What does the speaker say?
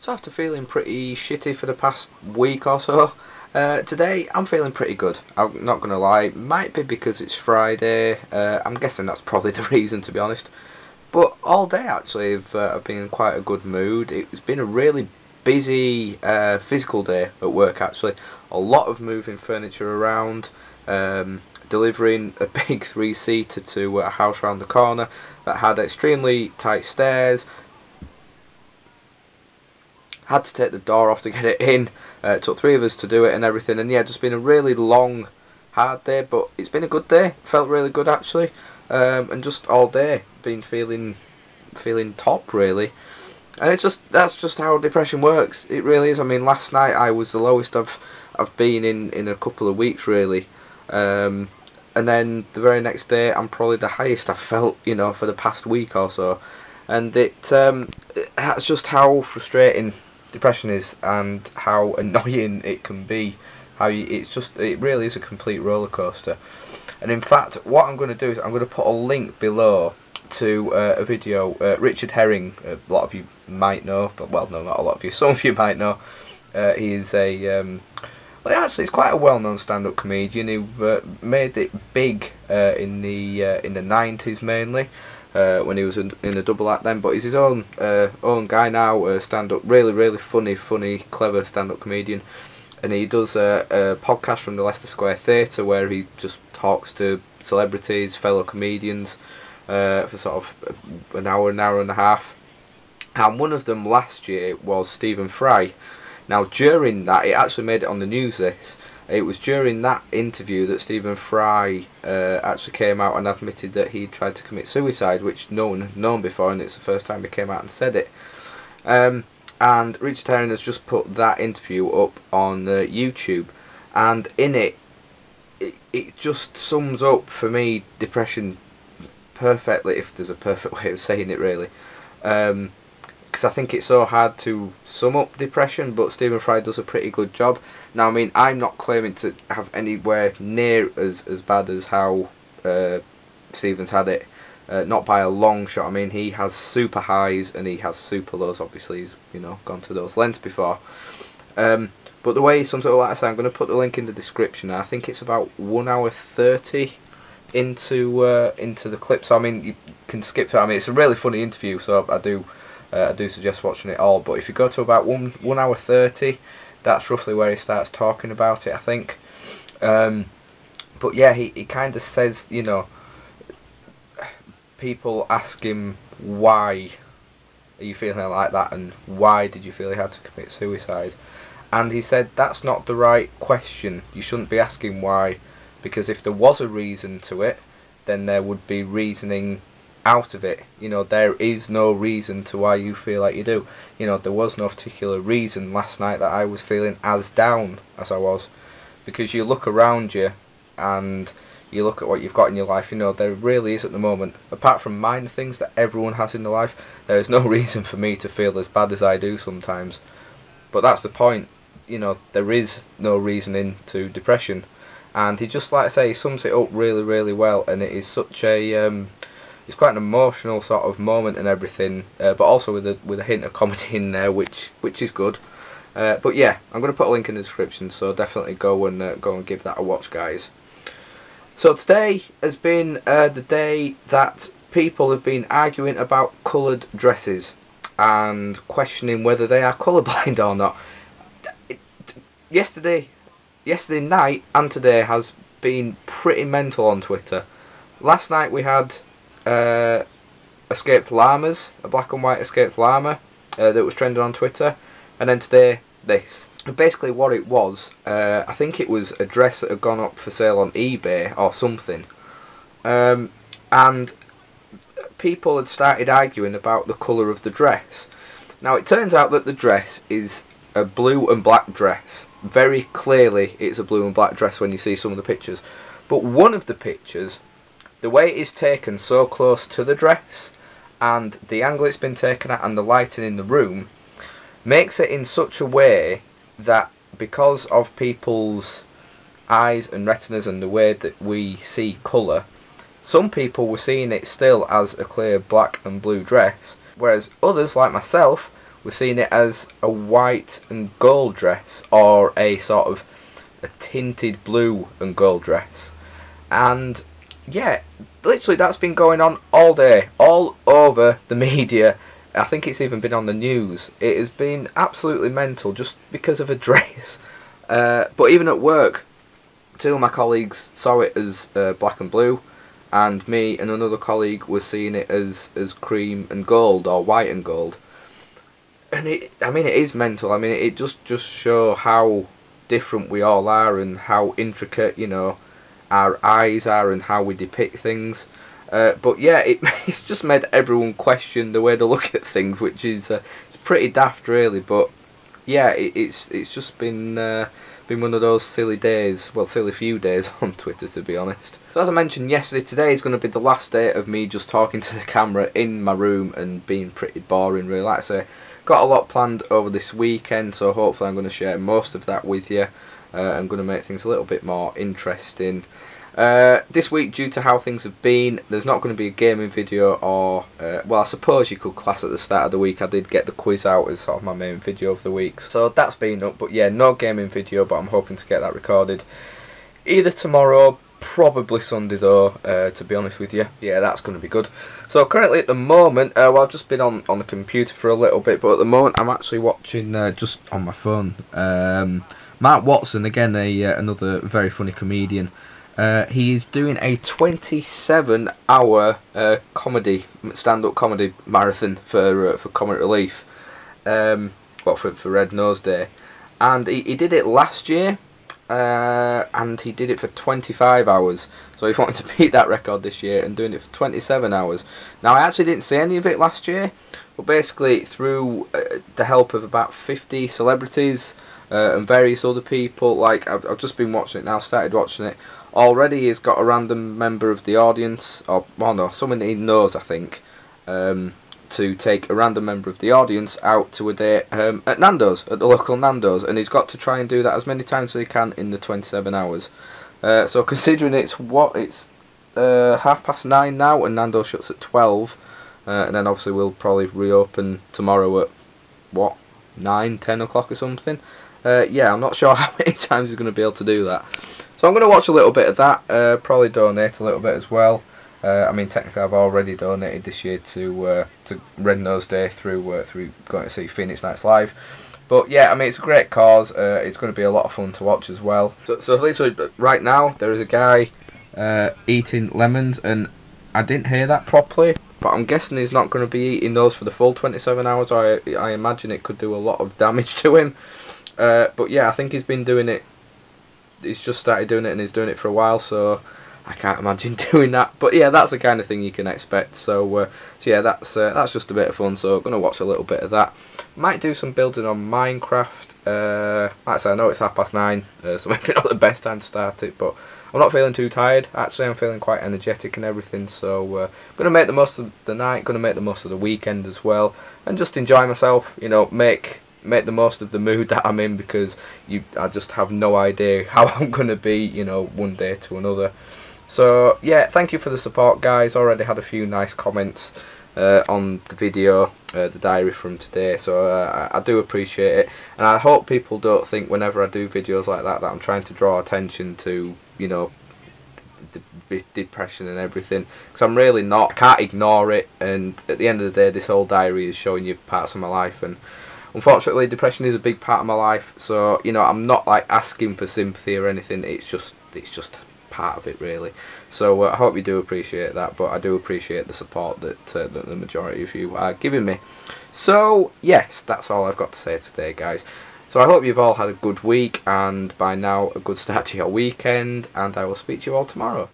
So after feeling pretty shitty for the past week or so, today I'm feeling pretty good. I'm not going to lie, might be because it's Friday, I'm guessing that's probably the reason, to be honest. But all day actually I've been in quite a good mood. It's been a really busy physical day at work actually. A lot of moving furniture around, delivering a big three-seater to a house around the corner that had extremely tight stairs. Had to take the door off to get it in. It took 3 of us to do it and everything, and yeah, just been a really long, hard day, but it's been a good day. Felt really good actually, and just all day been feeling top really. And that's just how depression works. It really is. I mean, last night I was the lowest I've been in a couple of weeks really, and then the very next day I'm probably the highest I've felt, you know, for the past week or so. And that's just how frustrating depression is and how annoying it can be. It really is a complete roller coaster. And in fact, what I'm going to do is I'm going to put a link below to a video. Richard Herring, a lot of you might know, but well, no, not a lot of you. Some of you might know. He is well, actually, he's quite a well-known stand-up comedian who made it big in the 90s mainly. When he was in a double act then, but he's his own guy now, stand-up, really funny, clever stand-up comedian, and he does a podcast from the Leicester Square Theatre where he just talks to celebrities, fellow comedians, for sort of an hour and a half, and one of them last year was Stephen Fry. Now during that, it actually made it on the news it was during that interview that Stephen Fry actually came out and admitted that he tried to commit suicide, which no one had known before, and it's the first time he came out and said it. And Richard Herring has just put that interview up on YouTube, and in it just sums up for me depression perfectly, if there's a perfect way of saying it really. Because I think it's so hard to sum up depression, but Stephen Fry does a pretty good job. Now, I mean, I'm not claiming to have anywhere near as bad as how Stephen's had it, not by a long shot. I mean, he has super highs and he has super lows. Obviously, he's, you know, gone to those lengths before. But the way he sums it up, like I say, I'm going to put the link in the description. I think it's about 1 hour 30 into the clip. So I mean, you can skip to it. I mean, it's a really funny interview, so I do suggest watching it all. But if you go to about 1 hour 30, that's roughly where he starts talking about it, I think. But yeah, he kind of says, you know, people ask him, why are you feeling like that, and why did you feel you had to commit suicide? And he said that's not the right question. You shouldn't be asking why, because if there was a reason to it, then there would be reasoning out of it. You know, there is no reason to why you feel like you do. You know, there was no particular reason last night that I was feeling as down as I was, because you look around you and you look at what you've got in your life. You know, there really is at the moment, apart from minor things that everyone has in their life, there is no reason for me to feel as bad as I do sometimes. But that's the point. You know, there is no reasoning to depression, and he just, like I say, he sums it up really well, and it is such a it's quite an emotional sort of moment and everything, but also with a hint of comedy in there, which is good. But yeah, I'm going to put a link in the description, so definitely go and give that a watch, guys. So today has been the day that people have been arguing about coloured dresses and questioning whether they are colourblind or not. Yesterday night and today has been pretty mental on Twitter. Last night we had escaped llamas, a black and white escaped llama that was trending on Twitter, and then today this. Basically what it was, I think it was a dress that had gone up for sale on eBay or something, and people had started arguing about the colour of the dress. Now it turns out that the dress is a blue and black dress. Very clearly it's a blue and black dress when you see some of the pictures, but one of the pictures, the way it is taken so close to the dress and the angle it's been taken at and the lighting in the room makes it in such a way that, because of people's eyes and retinas and the way that we see colour, some people were seeing it still as a clear black and blue dress, whereas others, like myself, we're seeing it as a white and gold dress, or a sort of a tinted blue and gold dress. And yeah, literally that's been going on all day, all over the media. I think it's even been on the news. It has been absolutely mental just because of a dress. But even at work, two of my colleagues saw it as black and blue, and me and another colleague were seeing it as cream and gold, or white and gold. And it is mental. I mean, it just show how different we all are, and how intricate, you know, our eyes are, and how we depict things. But yeah, it's just made everyone question the way they look at things, which is it's pretty daft, really. But yeah, it's just been one of those silly days, well, silly few days on Twitter, to be honest. So as I mentioned yesterday, today is going to be the last day of me just talking to the camera in my room and being pretty boring, really. Like I say, got a lot planned over this weekend, so hopefully I'm going to share most of that with you. I'm going to make things a little bit more interesting. This week, due to how things have been, there's not going to be a gaming video, or well, I suppose you could class at the start of the week I did get the quiz out as sort of my main video of the week, so that's been up. But yeah, no gaming video, but I'm hoping to get that recorded either tomorrow, probably Sunday though, to be honest with you. Yeah, that's going to be good. So currently at the moment, well, I've just been on the computer for a little bit, but at the moment I'm actually watching just on my phone, Mark Watson, again, another very funny comedian. He is doing a 27-hour stand-up comedy marathon for Comic Relief, well, for Red Nose Day, and he did it last year, and he did it for 25 hours. So he's wanting to beat that record this year and doing it for 27 hours. Now, I actually didn't see any of it last year, but basically through the help of about 50 celebrities and various other people, like I've just been watching it now, started watching it. Already he's got a random member of the audience, or well, no, someone he knows, I think, to take a random member of the audience out to a date at Nando's, at the local Nando's, and he's got to try and do that as many times as he can in the 27 hours. So considering it's 9:30 now, and Nando's shuts at 12, and then obviously we'll probably reopen tomorrow at what, 9-10 o'clock or something. Yeah, I'm not sure how many times he's going to be able to do that. So I'm going to watch a little bit of that, probably donate a little bit as well. I mean, technically I've already donated this year to Red Nose Day through going to see Phoenix Nights Live. But yeah, I mean, it's a great cause. It's going to be a lot of fun to watch as well. So literally right now there is a guy eating lemons, and I didn't hear that properly, but I'm guessing he's not going to be eating those for the full 27 hours. I imagine it could do a lot of damage to him. But yeah, I think he's been doing it. He's just started doing it, and he's doing it for a while, so I can't imagine doing that. But yeah, that's the kind of thing you can expect. So yeah, that's just a bit of fun. So I'm gonna watch a little bit of that. Might do some building on Minecraft. Like I said, I know it's 9:30, so maybe not the best time to start it, but I'm not feeling too tired. Actually, I'm feeling quite energetic and everything. So I'm gonna make the most of the night. Gonna make the most of the weekend as well, and just enjoy myself. You know, make the most of the mood that I'm in, because I just have no idea how I'm going to be, you know, one day to another. So yeah, thank you for the support, guys. Already had a few nice comments on the video, the diary from today, so I do appreciate it, and I hope people don't think whenever I do videos like that I'm trying to draw attention to, you know, the depression and everything, because I'm really not. I can't ignore it, and at the end of the day, this whole diary is showing you parts of my life, and unfortunately depression is a big part of my life. So, you know, I'm not like asking for sympathy or anything, it's just part of it, really. So I hope you do appreciate that, but I do appreciate the support that the majority of you are giving me. So yes, that's all I've got to say today, guys. So I hope you've all had a good week, and by now a good start to your weekend, and I will speak to you all tomorrow.